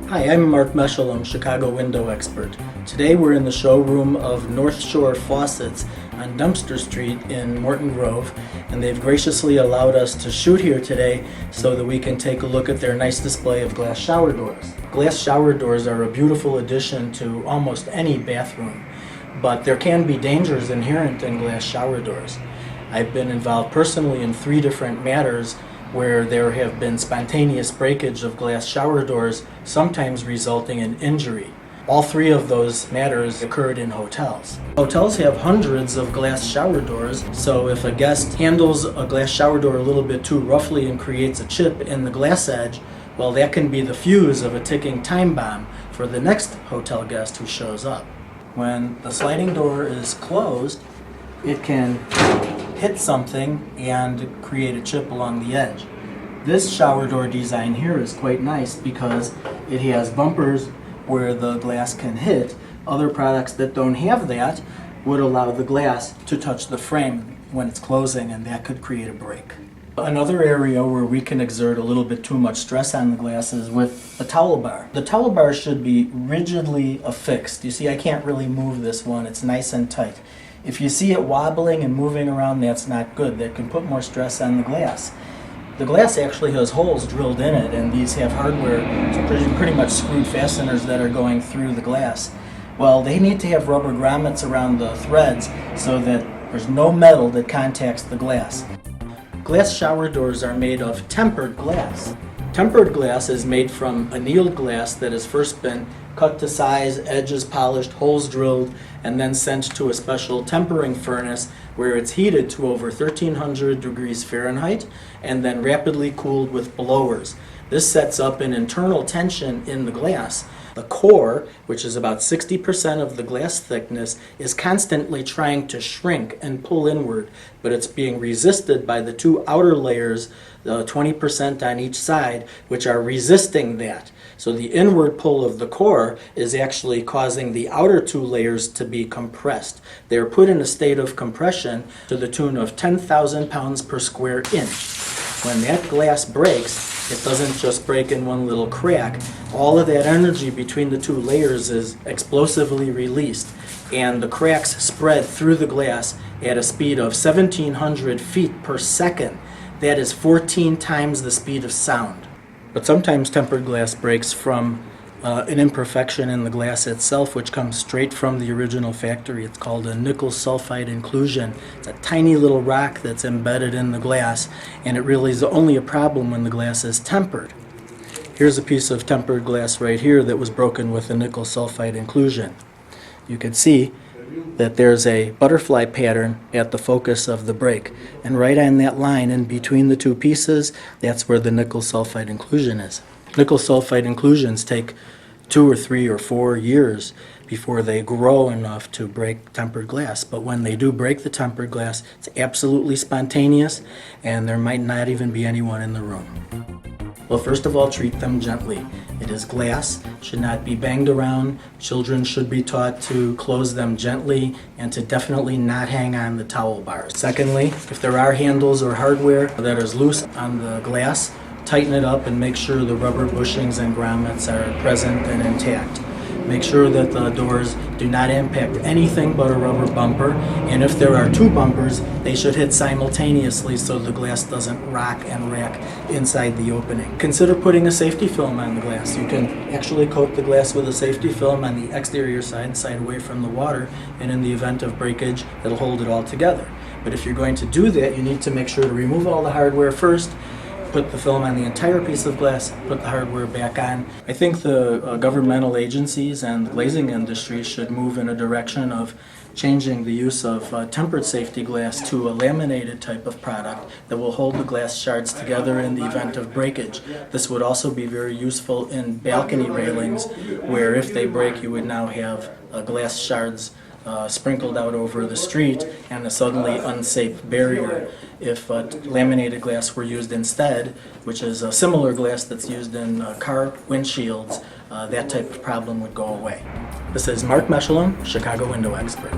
Hi, I'm Mark Meshelum, Chicago window expert. Today we're in the showroom of North Shore Faucets on Dempster Street in Morton Grove, and they've graciously allowed us to shoot here today so that we can take a look at their nice display of glass shower doors. Glass shower doors are a beautiful addition to almost any bathroom, but there can be dangers inherent in glass shower doors. I've been involved personally in 3 different matters where there have been spontaneous breakage of glass shower doors, sometimes resulting in injury. All 3 of those matters occurred in hotels. Hotels have hundreds of glass shower doors, so if a guest handles a glass shower door a little bit too roughly and creates a chip in the glass edge, well, that can be the fuse of a ticking time bomb for the next hotel guest who shows up. When the sliding door is closed, it can hit something and create a chip along the edge. This shower door design here is quite nice because it has bumpers where the glass can hit. Other products that don't have that would allow the glass to touch the frame when it's closing, and that could create a break. Another area where we can exert a little bit too much stress on the glass is with the towel bar. The towel bar should be rigidly affixed. You see, I can't really move this one. It's nice and tight. If you see it wobbling and moving around, that's not good. That can put more stress on the glass. The glass actually has holes drilled in it, and these have hardware, so pretty much screwed fasteners that are going through the glass. Well, they need to have rubber grommets around the threads so that there's no metal that contacts the glass. Glass shower doors are made of tempered glass. Tempered glass is made from annealed glass that has first been cut to size, edges polished, holes drilled, and then sent to a special tempering furnace where it's heated to over 1300 degrees Fahrenheit and then rapidly cooled with blowers. This sets up an internal tension in the glass. The core, which is about 60% of the glass thickness, is constantly trying to shrink and pull inward, but it's being resisted by the 2 outer layers, 20% on each side, which are resisting that. So the inward pull of the core is actually causing the outer 2 layers to be compressed. They're put in a state of compression to the tune of 10,000 pounds per square inch. When that glass breaks, it doesn't just break in one little crack. All of that energy between the 2 layers is explosively released, and the cracks spread through the glass at a speed of 1,700 feet per second. That is 14 times the speed of sound. But sometimes tempered glass breaks from an imperfection in the glass itself, which comes straight from the original factory. It's called a nickel sulfide inclusion. It's a tiny little rock that's embedded in the glass, and it really is only a problem when the glass is tempered. Here's a piece of tempered glass right here that was broken with a nickel sulfide inclusion. You can see that there's a butterfly pattern at the focus of the break, and right on that line in between the 2 pieces, that's where the nickel sulfide inclusion is. Nickel sulfide inclusions take 2 or 3 or 4 years before they grow enough to break tempered glass, but when they do break the tempered glass, it's absolutely spontaneous, and there might not even be anyone in the room. Well, first of all, treat them gently. It is glass, should not be banged around. Children should be taught to close them gently and to definitely not hang on the towel bars. Secondly, if there are handles or hardware that is loose on the glass, tighten it up and make sure the rubber bushings and grommets are present and intact. Make sure that the doors do not impact anything but a rubber bumper, and if there are 2 bumpers, they should hit simultaneously so the glass doesn't rock and rack inside the opening. Consider putting a safety film on the glass. You can actually coat the glass with a safety film on the exterior side away from the water, and in the event of breakage, it'll hold it all together. But if you're going to do that, you need to make sure to remove all the hardware first, put the film on the entire piece of glass, put the hardware back on. I think the governmental agencies and the glazing industry should move in a direction of changing the use of tempered safety glass to a laminated type of product that will hold the glass shards together in the event of breakage. This would also be very useful in balcony railings, where if they break, you would now have glass shards sprinkled out over the street and a suddenly unsafe barrier. If laminated glass were used instead, which is a similar glass that's used in car windshields, that type of problem would go away. This is Mark Meshelum, Chicago window expert.